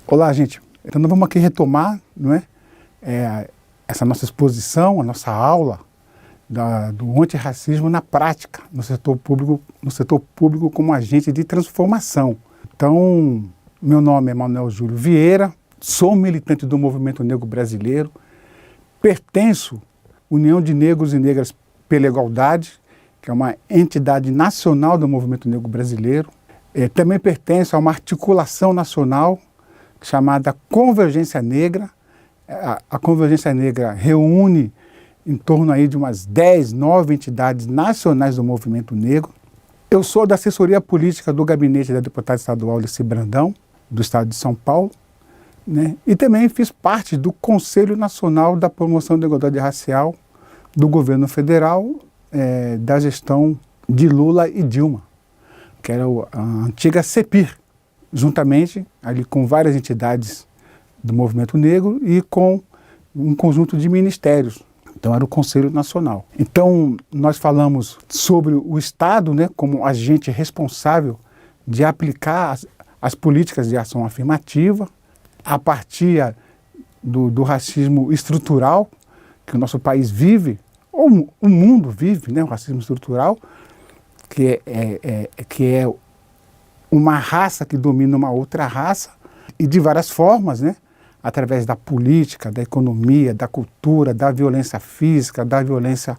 Olá, gente. Então nós vamos aqui retomar, não é, essa nossa exposição, a nossa aula do antirracismo na prática, no setor público como agente de transformação. Então, meu nome é Manuel Júlio Vieira, sou militante do Movimento Negro Brasileiro, pertenço à União de Negros e Negras pela Igualdade, que é uma entidade nacional do Movimento Negro Brasileiro. Também pertenço a uma articulação nacional chamada Convergência Negra. A Convergência Negra reúne em torno aí de umas 10, 9 entidades nacionais do movimento negro. Eu sou da assessoria política do gabinete da deputada estadual Alice Brandão, do estado de São Paulo, né? E também fiz parte do Conselho Nacional da Promoção da Igualdade Racial do governo federal, da gestão de Lula e Dilma, que era a antiga CEPIR, juntamente ali com várias entidades do movimento negro e com um conjunto de ministérios. Então era o Conselho Nacional. Então nós falamos sobre o Estado, né, como agente responsável de aplicar as políticas de ação afirmativa a partir do racismo estrutural que o nosso país vive, ou o mundo vive, né, o racismo estrutural, que é uma raça que domina uma outra raça, e de várias formas, né? Através da política, da economia, da cultura, da violência física, da violência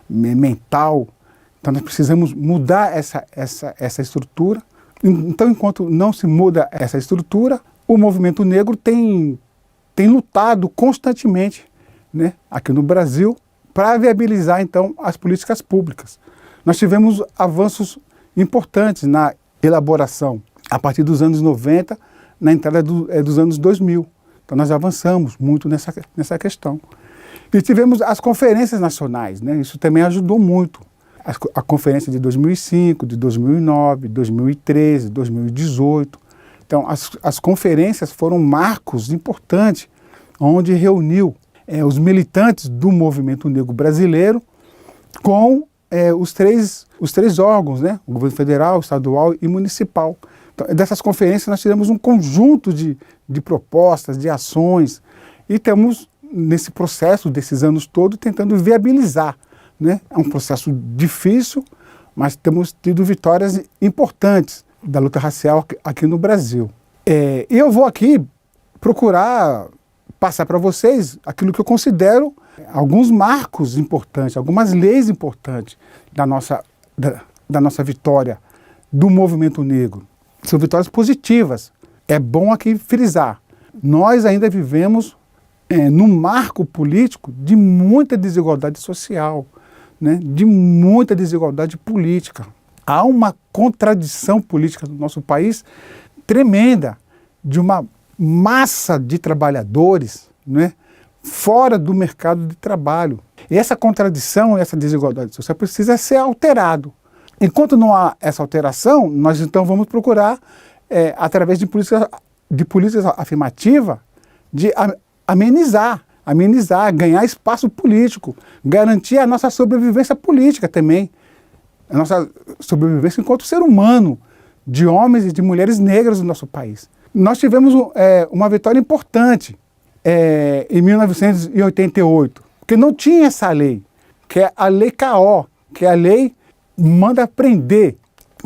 mental. Então nós precisamos mudar essa estrutura. Então, enquanto não se muda essa estrutura, o movimento negro tem lutado constantemente, né, aqui no Brasil para viabilizar então as políticas públicas. Nós tivemos avanços importantes na elaboração a partir dos anos 90, na entrada dos anos 2000. Então nós avançamos muito nessa questão. E tivemos as conferências nacionais, né? Isso também ajudou muito. A conferência de 2005, de 2009, 2013, 2018. Então as conferências foram marcos importantes, onde reuniu os militantes do movimento negro brasileiro com os três órgãos, né? O governo federal, estadual e municipal. Então, dessas conferências nós tivemos um conjunto de propostas, de ações, e estamos nesse processo desses anos todos tentando viabilizar, né? É um processo difícil, mas temos tido vitórias importantes da luta racial aqui no Brasil. E eu vou aqui procurar passar para vocês aquilo que eu considero alguns marcos importantes, algumas leis importantes da nossa vitória do movimento negro. São vitórias positivas. É bom aqui frisar. Nós ainda vivemos num marco político de muita desigualdade social, né? De muita desigualdade política. Há uma contradição política no nosso país tremenda, de uma massa de trabalhadores, né, fora do mercado de trabalho. E essa contradição, essa desigualdade social precisa ser alterado. Enquanto não há essa alteração, nós então vamos procurar, através de políticas afirmativas, de amenizar, ganhar espaço político, garantir a nossa sobrevivência política também, a nossa sobrevivência enquanto ser humano, de homens e de mulheres negras do nosso país. Nós tivemos uma vitória importante em 1988, porque não tinha essa lei, que é a Lei K.O., que é a lei manda prender,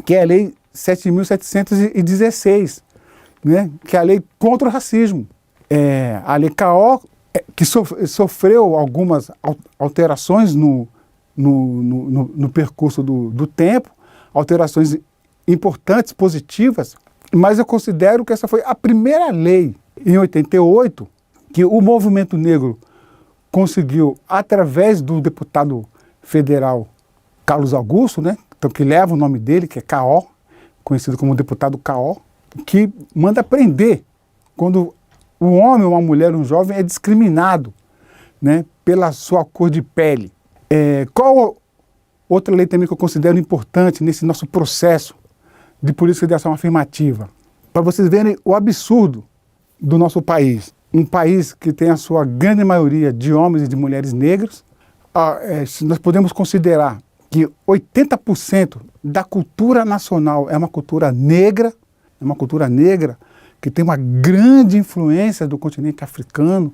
que é a Lei 7.716, né, que é a lei contra o racismo. A Lei K.O., que sofreu algumas alterações no percurso do tempo, alterações importantes, positivas, mas eu considero que essa foi a primeira lei, em 88, que o movimento negro conseguiu, através do deputado federal Carlos Augusto, né, então, que leva o nome dele, que é K.O., conhecido como deputado K.O., que manda prender quando um homem, uma mulher, um jovem é discriminado, né, pela sua cor de pele. Qual outra lei também que eu considero importante nesse nosso processo de política de ação afirmativa? Para vocês verem o absurdo do nosso país. Um país que tem a sua grande maioria de homens e de mulheres negros, nós podemos considerar que 80% da cultura nacional é uma cultura negra que tem uma grande influência do continente africano.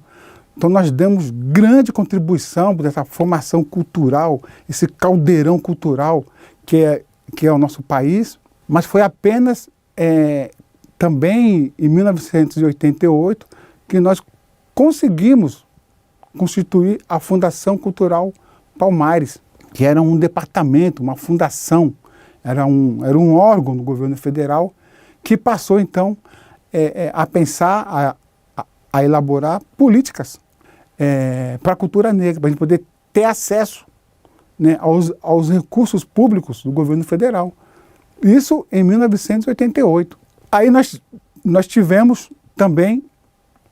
Então nós damos grande contribuição para essa formação cultural, esse caldeirão cultural que é o nosso país, mas foi apenas também em 1988 que nós conseguimos constituir a Fundação Cultural Palmares, que era um departamento, uma fundação, era um órgão do governo federal que passou então a pensar, a elaborar políticas para a cultura negra, para a gente poder ter acesso, né, aos recursos públicos do governo federal. Isso em 1988. Aí nós tivemos também,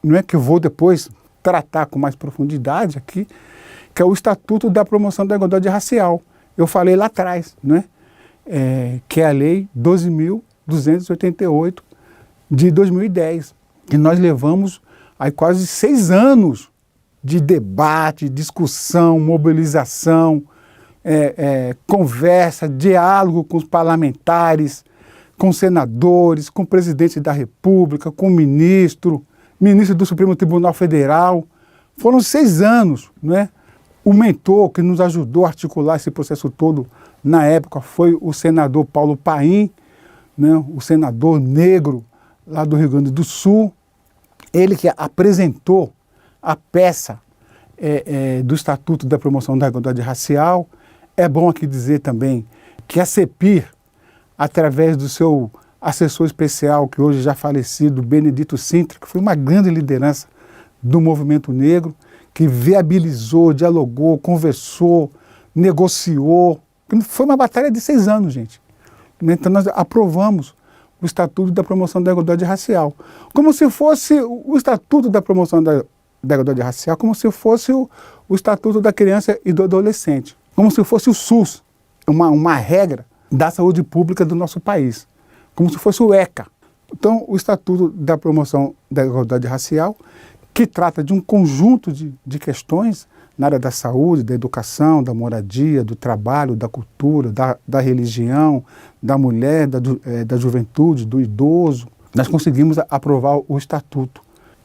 não é que eu vou depois tratar com mais profundidade aqui, que é o Estatuto da Promoção da Igualdade Racial. Eu falei lá atrás, né, que é a Lei 12.288 de 2010, que nós levamos aí quase 6 anos de debate, discussão, mobilização, conversa, diálogo com os parlamentares, com senadores, com o presidente da República, com o ministro do Supremo Tribunal Federal. Foram 6 anos, né? O mentor que nos ajudou a articular esse processo todo na época foi o senador Paulo Paim, né? O senador negro lá do Rio Grande do Sul. Ele que apresentou a peça do Estatuto da Promoção da Igualdade Racial. É bom aqui dizer também que a CEPIR, através do seu assessor especial, que hoje já falecido, Benedito Sintra, que foi uma grande liderança do movimento negro, que viabilizou, dialogou, conversou, negociou. Foi uma batalha de 6 anos, gente. Então nós aprovamos o Estatuto da Promoção da Igualdade Racial. Como se fosse o Estatuto da Promoção da Igualdade Racial, como se fosse o Estatuto da Criança e do Adolescente. Como se fosse o SUS, uma regra da saúde pública do nosso país. Como se fosse o ECA. Então, o Estatuto da Promoção da Igualdade Racial, que trata de um conjunto de questões na área da saúde, da educação, da moradia, do trabalho, da cultura, da religião, da mulher, da juventude, do idoso. Nós conseguimos aprovar o Estatuto.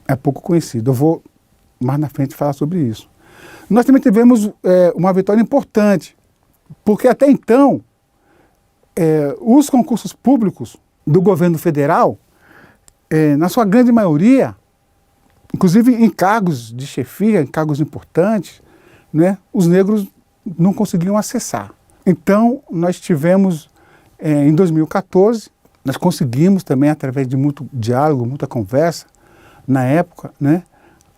É pouco conhecido. Eu vou mais na frente falar sobre isso. Nós também tivemos uma vitória importante, porque até então os concursos públicos do governo federal, na sua grande maioria, inclusive em cargos de chefia, em cargos importantes, né, os negros não conseguiam acessar. Então, nós tivemos, em 2014, nós conseguimos também, através de muito diálogo, muita conversa, na época, né,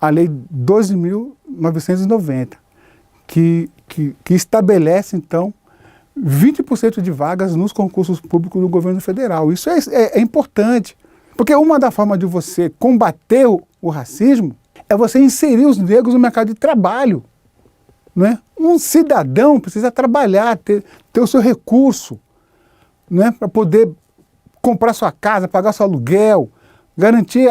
a Lei 12.990, que estabelece, então, 20% de vagas nos concursos públicos do governo federal. Isso é importante, porque uma das formas de você combater o racismo é você inserir os negros no mercado de trabalho. Né? Um cidadão precisa trabalhar, ter o seu recurso, né? Para poder comprar sua casa, pagar seu aluguel, garantir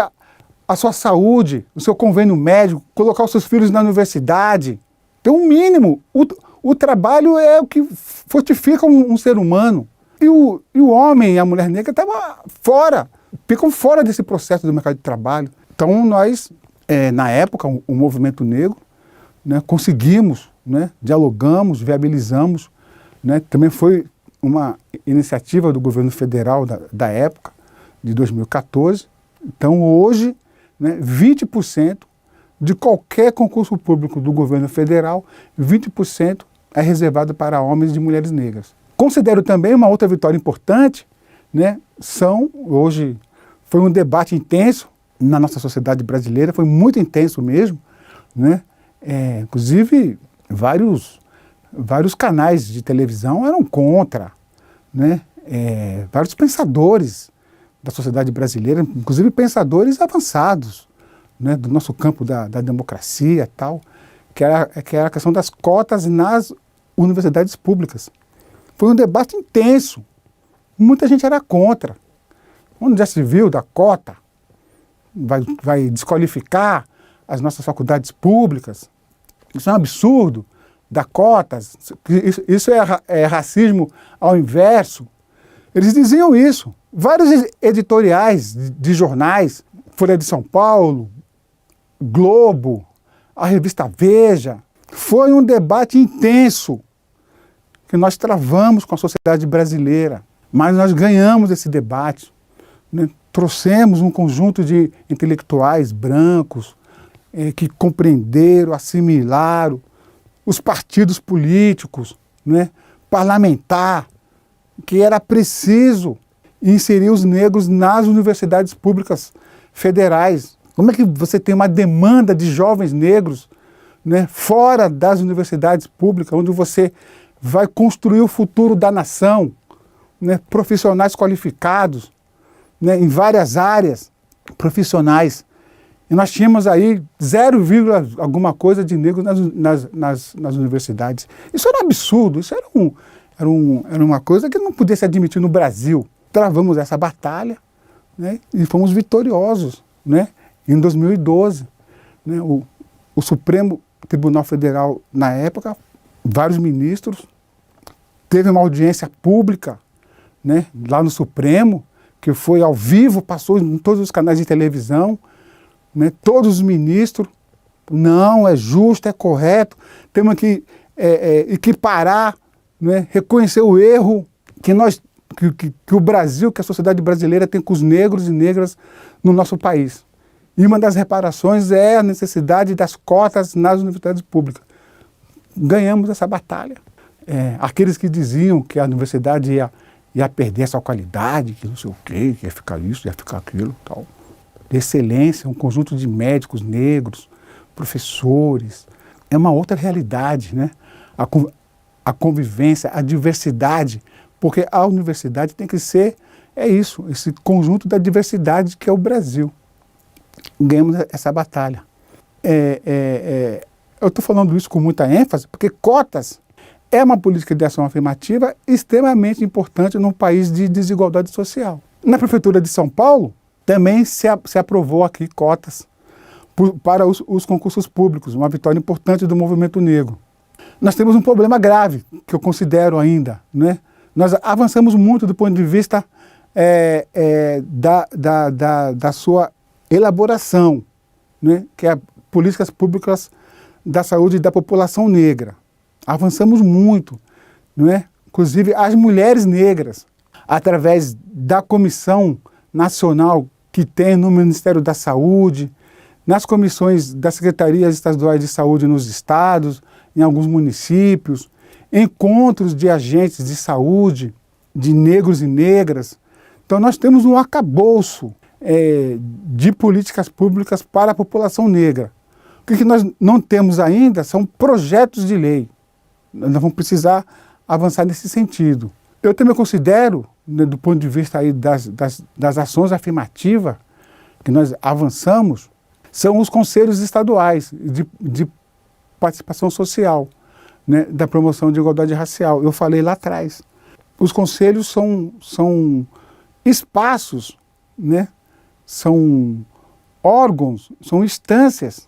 a sua saúde, o seu convênio médico, colocar os seus filhos na universidade. Tem um mínimo. O trabalho é o que fortifica um ser humano. E o homem e a mulher negra ficam fora desse processo do mercado de trabalho. Então nós, na época, o movimento negro, né, conseguimos, né, dialogamos, viabilizamos, né, também foi uma iniciativa do governo federal da época, de 2014. Então hoje, né, 20% de qualquer concurso público do governo federal, 20% é reservado para homens e mulheres negras. Considero também uma outra vitória importante, né, hoje foi um debate intenso na nossa sociedade brasileira, foi muito intenso mesmo, né, inclusive vários canais de televisão eram contra, né, vários pensadores da sociedade brasileira, inclusive pensadores avançados, né, do nosso campo da democracia e tal, que era a questão das cotas nas universidades públicas. Foi um debate intenso. Muita gente era contra. Onde já se viu da cota? Vai desqualificar as nossas faculdades públicas? Isso é um absurdo. Dar cotas? Isso é racismo ao inverso. Eles diziam isso. Vários editoriais de jornais Folha de São Paulo, Globo, a revista Veja. Foi um debate intenso que nós travamos com a sociedade brasileira, mas nós ganhamos esse debate, né? Trouxemos um conjunto de intelectuais brancos que compreenderam, assimilaram os partidos políticos, né? Parlamentar, que era preciso inserir os negros nas universidades públicas federais. Como é que você tem uma demanda de jovens negros, né, fora das universidades públicas, onde você vai construir o futuro da nação, né, profissionais qualificados, né, em várias áreas profissionais. E nós tínhamos aí 0, alguma coisa de negros nas universidades. Isso era um absurdo, isso era uma coisa que não podia se admitir no Brasil. Travamos essa batalha, né, e fomos vitoriosos, né, em 2012. Né, o Supremo Tribunal Federal, na época, vários ministros, teve uma audiência pública, né, lá no Supremo, que foi ao vivo, passou em todos os canais de televisão, né, todos os ministros, não, é justo, é correto, temos que equiparar, né, reconhecer o erro que o Brasil, que a sociedade brasileira tem com os negros e negras no nosso país. E uma das reparações é a necessidade das cotas nas universidades públicas. Ganhamos essa batalha. Aqueles que diziam que a universidade ia perder essa qualidade, que não sei o quê, que ia ficar isso, ia ficar aquilo, tal. De excelência, um conjunto de médicos negros, professores. É uma outra realidade, né? A convivência, a diversidade, porque a universidade tem que ser, isso, esse conjunto da diversidade que é o Brasil. Ganhamos essa batalha. Eu estou falando isso com muita ênfase, porque cotas é uma política de ação afirmativa extremamente importante num país de desigualdade social. Na Prefeitura de São Paulo, também se aprovou aqui cotas para os concursos públicos, uma vitória importante do movimento negro. Nós temos um problema grave, que eu considero ainda, né? Nós avançamos muito do ponto de vista da sua elaboração, né? Que é políticas públicas da saúde da população negra. Avançamos muito, não é? Inclusive as mulheres negras, através da Comissão Nacional que tem no Ministério da Saúde, nas comissões das Secretarias Estaduais de Saúde nos estados, em alguns municípios, encontros de agentes de saúde, de negros e negras. Então nós temos um arcabouço de políticas públicas para a população negra. O que nós não temos ainda são projetos de lei. Nós vamos precisar avançar nesse sentido. Eu também considero, né, do ponto de vista aí das ações afirmativas que nós avançamos, são os conselhos estaduais de participação social, né, da promoção de igualdade racial. Eu falei lá atrás. Os conselhos são espaços, né, são órgãos, são instâncias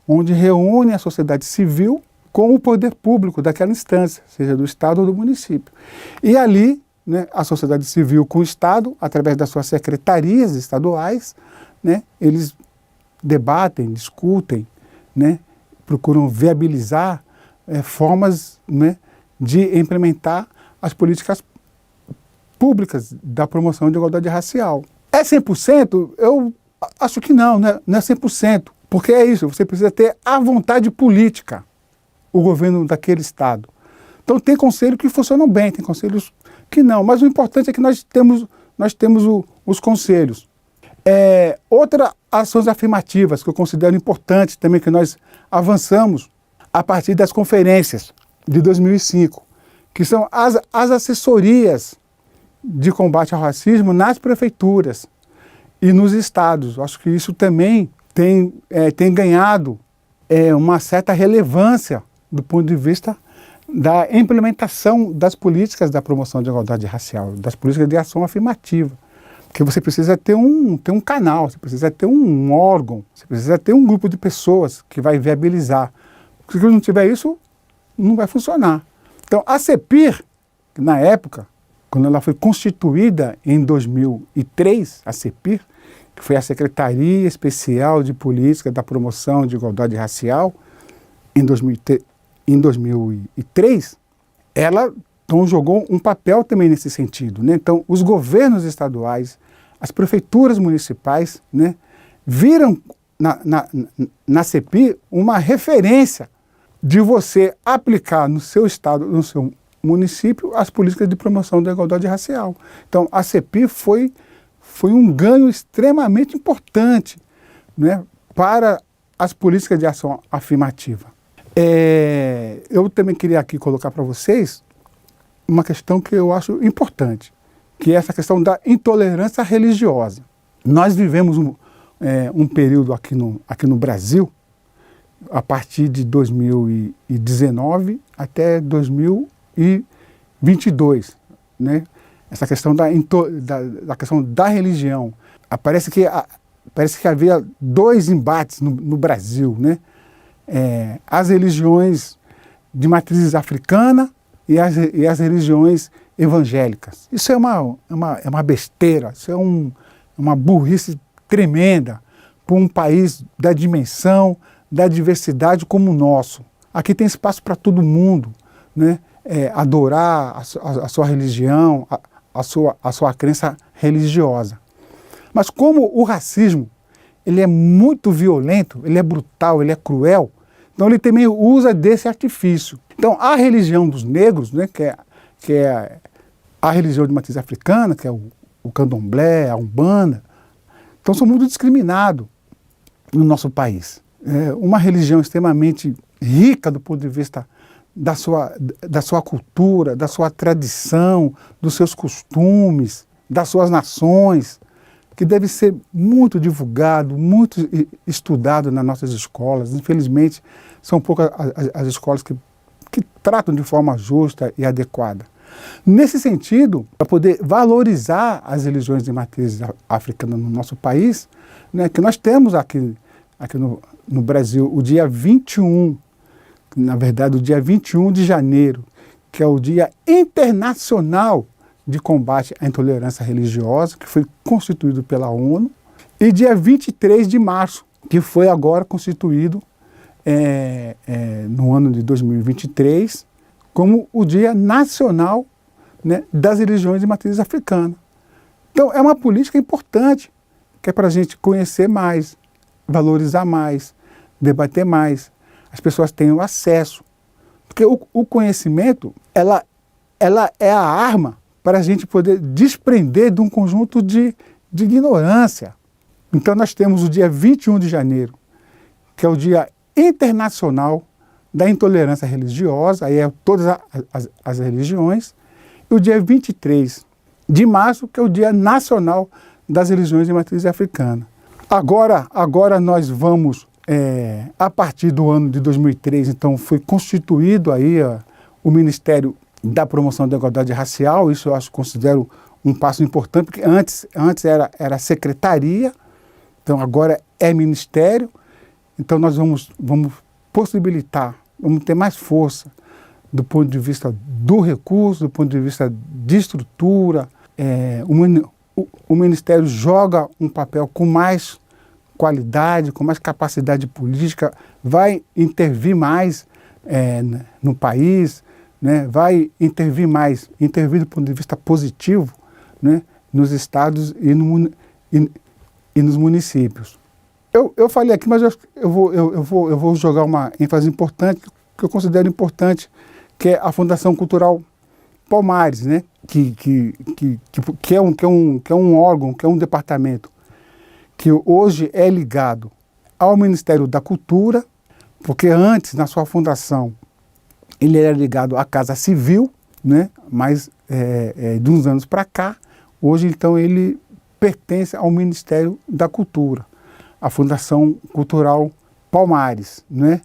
onde reúne a sociedade civil com o poder público daquela instância, seja do Estado ou do município. E ali, né, a sociedade civil com o Estado, através das suas secretarias estaduais, né, eles debatem, discutem, né, procuram viabilizar formas, né, de implementar as políticas públicas da promoção de igualdade racial. É 100%? Eu acho que não é 100%, porque é isso, você precisa ter a vontade política, o governo daquele estado. Então tem conselhos que funcionam bem, tem conselhos que não, mas o importante é que nós temos os conselhos. Outras ações afirmativas que eu considero importantes também, que nós avançamos a partir das conferências de 2005, que são as assessorias de combate ao racismo nas prefeituras e nos estados. Acho que isso também tem ganhado uma certa relevância do ponto de vista da implementação das políticas da promoção de igualdade racial, das políticas de ação afirmativa. Porque você precisa ter um canal, você precisa ter um órgão, você precisa ter um grupo de pessoas que vai viabilizar. Se não tiver isso, não vai funcionar. Então, a CEPIR, na época, quando ela foi constituída em 2003, a CEPIR, que foi a Secretaria Especial de Política da Promoção de Igualdade Racial, em 2003, ela então jogou um papel também nesse sentido, né? Então, os governos estaduais, as prefeituras municipais, né, viram na CEPI uma referência de você aplicar no seu estado, no seu município, as políticas de promoção da igualdade racial. Então, a CEPI foi um ganho extremamente importante, né, para as políticas de ação afirmativa. Eu também queria aqui colocar para vocês uma questão que eu acho importante, que é essa questão da intolerância religiosa. Nós vivemos um período aqui no Brasil, a partir de 2019 até 2022, né? Essa questão da questão da religião. Parece que havia dois embates no Brasil, né? As religiões de matriz africana e as religiões evangélicas. Isso é uma besteira, isso é uma burrice tremenda para um país da dimensão, da diversidade como o nosso. Aqui tem espaço para todo mundo, né? Adorar a sua religião, a sua crença religiosa. Mas como o racismo ele é muito violento, ele é brutal, ele é cruel, então ele também usa desse artifício. Então a religião dos negros, né, que é a religião de matriz africana, que é o candomblé, a umbanda, então são muito discriminados no nosso país. Uma religião extremamente rica do ponto de vista da sua cultura, da sua tradição, dos seus costumes, das suas nações, que deve ser muito divulgado, muito estudado nas nossas escolas. Infelizmente, são poucas as escolas que tratam de forma justa e adequada. Nesse sentido, para poder valorizar as religiões de matriz africana no nosso país, né, que nós temos aqui no Brasil o dia 21, na verdade o dia 21 de janeiro, que é o Dia Internacional de Combate à Intolerância Religiosa, que foi constituído pela ONU, e dia 23 de março, que foi agora constituído no ano de 2023, como o Dia Nacional, né, das Religiões de Matriz Africana. Então é uma política importante, que é para a gente conhecer mais, valorizar mais, debater mais, as pessoas tenham acesso. Porque o conhecimento, ela é a arma para a gente poder desprender de um conjunto de ignorância. Então nós temos o dia 21 de janeiro, que é o Dia Internacional da Intolerância Religiosa, aí é todas as religiões, e o dia 23 de março, que é o Dia Nacional das Religiões de Matriz Africana. Agora nós vamos, a partir do ano de 2003, então foi constituído aí o Ministério da Promoção da Igualdade Racial. Isso eu considero um passo importante, porque antes era secretaria, então agora é ministério. Então nós vamos possibilitar, vamos ter mais força do ponto de vista do recurso, do ponto de vista de estrutura. O Ministério joga um papel com mais qualidade, com mais capacidade política, vai intervir mais no país, né, vai intervir mais, intervir do ponto de vista positivo, né, nos estados e nos municípios. Eu falei aqui, mas eu vou jogar uma ênfase importante, que eu considero importante, que é a Fundação Cultural Palmares, né, que é um órgão, que é um departamento, que hoje é ligado ao Ministério da Cultura, porque antes, na sua fundação, ele era ligado à Casa Civil, né, mas de uns anos para cá, hoje então ele pertence ao Ministério da Cultura, a Fundação Cultural Palmares, né,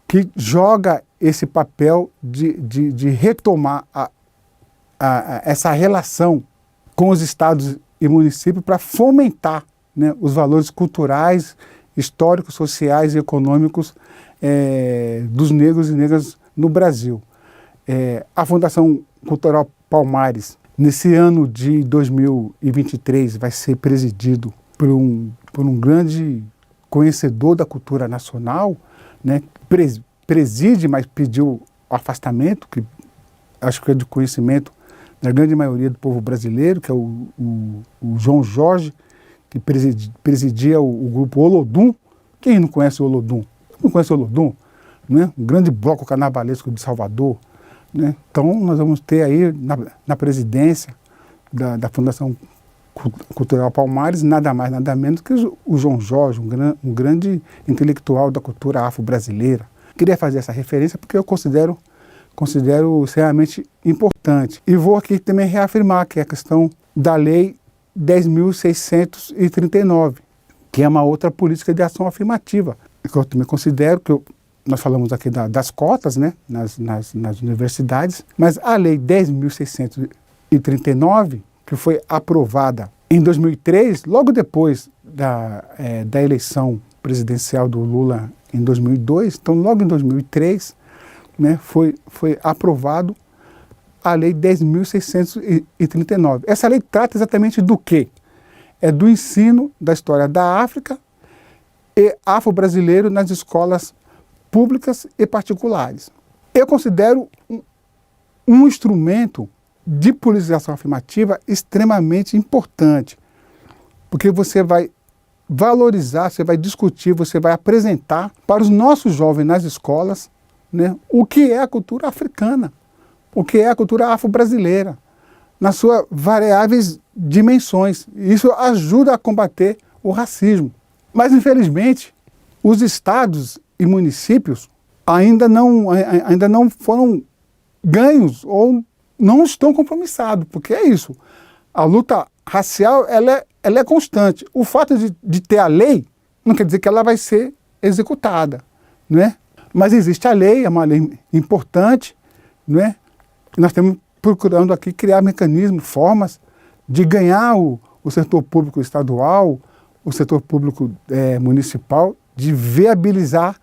que joga esse papel de retomar essa relação com os estados e municípios para fomentar, né, os valores culturais, históricos, sociais e econômicos dos negros e negras no Brasil. A Fundação Cultural Palmares, nesse ano de 2023, vai ser presidido por um grande conhecedor da cultura nacional, né, preside, mas pediu o afastamento, que acho que é de conhecimento da grande maioria do povo brasileiro, que é o João Jorge, que presidia o grupo Olodum. Quem não conhece o Olodum? Não conhece o Olodum? Né? Um grande bloco carnavalesco de Salvador. Né? Então nós vamos ter aí na presidência da Fundação Cultural Palmares, nada mais, nada menos que o João Jorge, um grande intelectual da cultura afro-brasileira. Queria fazer essa referência porque eu considero extremamente importante. E vou aqui também reafirmar que é a questão da Lei 10.639, que é uma outra política de ação afirmativa, que eu também considero, nós falamos aqui das cotas, né, nas universidades, mas a Lei 10.639, que foi aprovada em 2003, logo depois da eleição presidencial do Lula em 2002, então logo em 2003, né, foi aprovado a Lei 10.639. Essa lei trata exatamente do quê? É do ensino da história da África e afro-brasileiro nas escolas públicas e particulares. Eu considero um instrumento de politização afirmativa extremamente importante, porque você vai valorizar, você vai discutir, você vai apresentar para os nossos jovens nas escolas, né, o que é a cultura africana, o que é a cultura afro-brasileira, nas suas variáveis dimensões. Isso ajuda a combater o racismo. Mas, infelizmente, os estados e municípios ainda não foram ganhos ou não estão compromissados, porque é isso. A luta racial ela é constante. O fato de ter a lei não quer dizer que ela vai ser executada, né? Mas existe a lei, é uma lei importante, né? Nós estamos procurando aqui criar mecanismos, formas de ganhar o setor público estadual, o setor público municipal, de viabilizar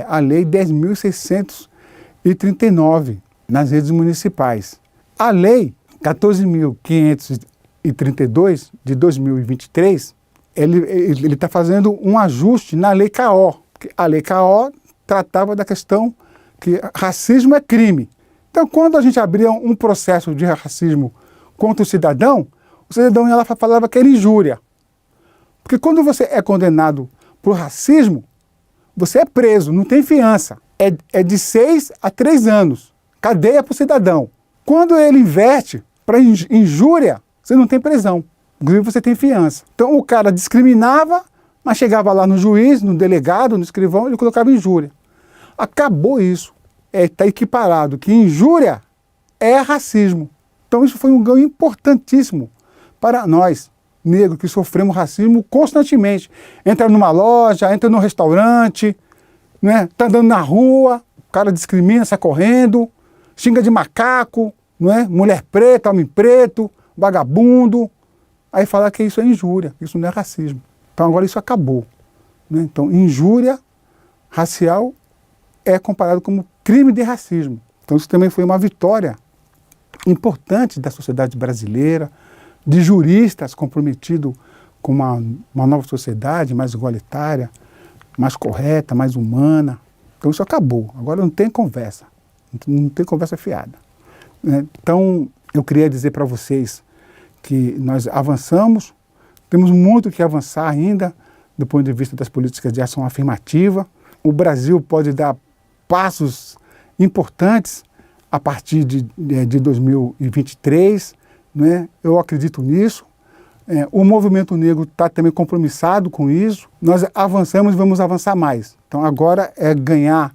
a Lei 10.639 nas redes municipais. A Lei 14.532 de 2023, ele está fazendo um ajuste na Lei CAO. A Lei CAO tratava da questão que racismo é crime. Então, quando a gente abria um processo de racismo contra o cidadão ela falava que era injúria. Porque quando você é condenado por racismo, você é preso, não tem fiança. É de 6 a 3 anos, cadeia para o cidadão. Quando ele inverte para injúria, você não tem prisão. Inclusive você tem fiança. Então o cara discriminava, mas chegava lá no juiz, no delegado, no escrivão, ele colocava injúria. Acabou isso. Está equiparado que injúria é racismo. Então isso foi um ganho importantíssimo para nós, negros, que sofremos racismo constantemente. Entra numa loja, entra num restaurante, né? Tá andando na rua, o cara discrimina, sai correndo, xinga de macaco, não é? Mulher preta, homem preto, vagabundo. Aí fala que isso é injúria, isso não é racismo. Então agora isso acabou, né? Então injúria racial é comparado como crime de racismo. Então isso também foi uma vitória importante da sociedade brasileira, de juristas comprometidos com uma nova sociedade mais igualitária, mais correta, mais humana. Então isso acabou. Agora não tem conversa. Não tem conversa fiada. Então eu queria dizer para vocês que nós avançamos, temos muito que avançar ainda do ponto de vista das políticas de ação afirmativa. O Brasil pode dar passos importantes a partir de 2023, né? Eu acredito nisso. O movimento negro está também compromissado com isso. Nós avançamos e vamos avançar mais. Então agora é ganhar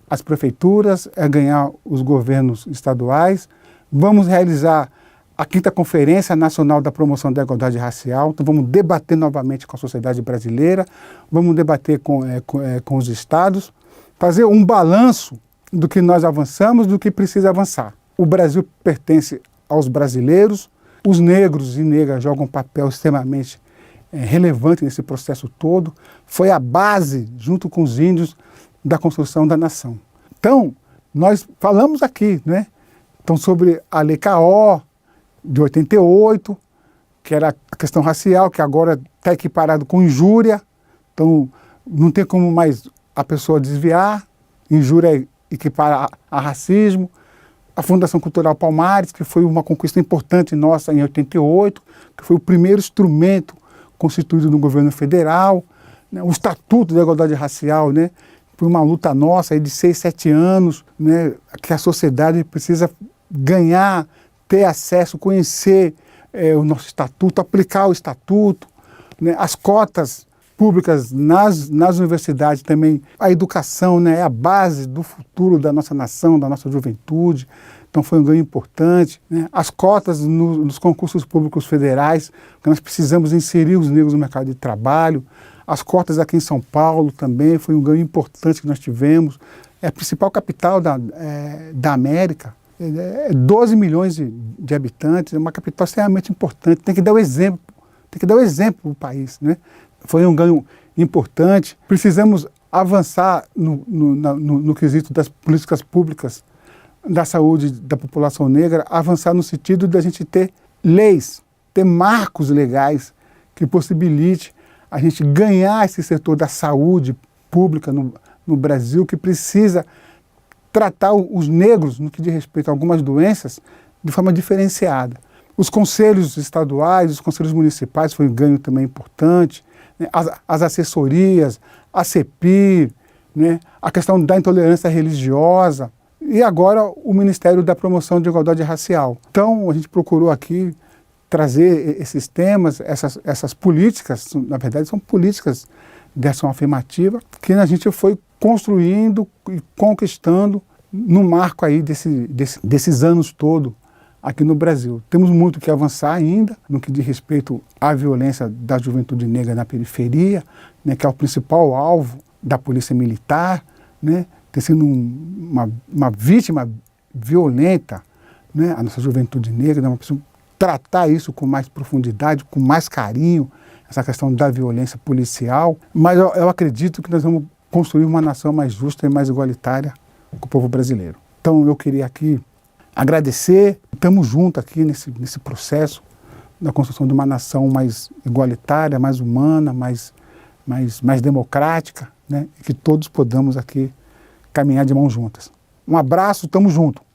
as prefeituras, é ganhar os governos estaduais. Vamos realizar a 5ª Conferência Nacional da Promoção da Igualdade Racial. Então vamos debater novamente com a sociedade brasileira, vamos debater com os estados, fazer um balanço do que nós avançamos, do que precisa avançar. O Brasil pertence aos brasileiros, os negros e negras jogam um papel extremamente relevante nesse processo todo, foi a base, junto com os índios, da construção da nação. Então, nós falamos aqui, né? Então, sobre a Lei CAO de 88, que era a questão racial, que agora está equiparado com injúria, então não tem como mais a pessoa desviar, injúria equipara a racismo. A Fundação Cultural Palmares, que foi uma conquista importante nossa em 88, que foi o primeiro instrumento constituído no governo federal, né? O Estatuto da Igualdade Racial, né? Foi uma luta nossa aí de 6, 7 anos, né? Que a sociedade precisa ganhar, ter acesso, conhecer o nosso estatuto, aplicar o estatuto, né? As cotas públicas nas universidades também. A educação, né, é a base do futuro da nossa nação, da nossa juventude, então foi um ganho importante, né? As cotas nos concursos públicos federais, que nós precisamos inserir os negros no mercado de trabalho. As cotas aqui em São Paulo também foi um ganho importante que nós tivemos. É a principal capital da América, 12 milhões de habitantes, é uma capital extremamente importante, tem que dar o exemplo para o país, né? Foi um ganho importante. Precisamos avançar no quesito das políticas públicas da saúde da população negra, avançar no sentido de a gente ter leis, ter marcos legais que possibilite a gente ganhar esse setor da saúde pública no Brasil, que precisa tratar os negros, no que diz respeito a algumas doenças, de forma diferenciada. Os conselhos estaduais, os conselhos municipais foi um ganho também importante, né? As assessorias, a CEPI, né? A questão da intolerância religiosa e agora o Ministério da Promoção de Igualdade Racial. Então a gente procurou aqui trazer esses temas, essas políticas, na verdade são políticas de ação afirmativa, que a gente foi construindo e conquistando no marco aí desses anos todos aqui no Brasil. Temos muito que avançar ainda no que diz respeito à violência da juventude negra na periferia, né, que é o principal alvo da polícia militar, né, ter sido uma vítima violenta, né, a nossa juventude negra, nós precisamos tratar isso com mais profundidade, com mais carinho, essa questão da violência policial, mas eu acredito que nós vamos construir uma nação mais justa e mais igualitária com o povo brasileiro. Então eu queria aqui agradecer, estamos juntos aqui nesse processo da construção de uma nação mais igualitária, mais humana, mais democrática, né? E que todos podamos aqui caminhar de mãos juntas. Um abraço, estamos juntos.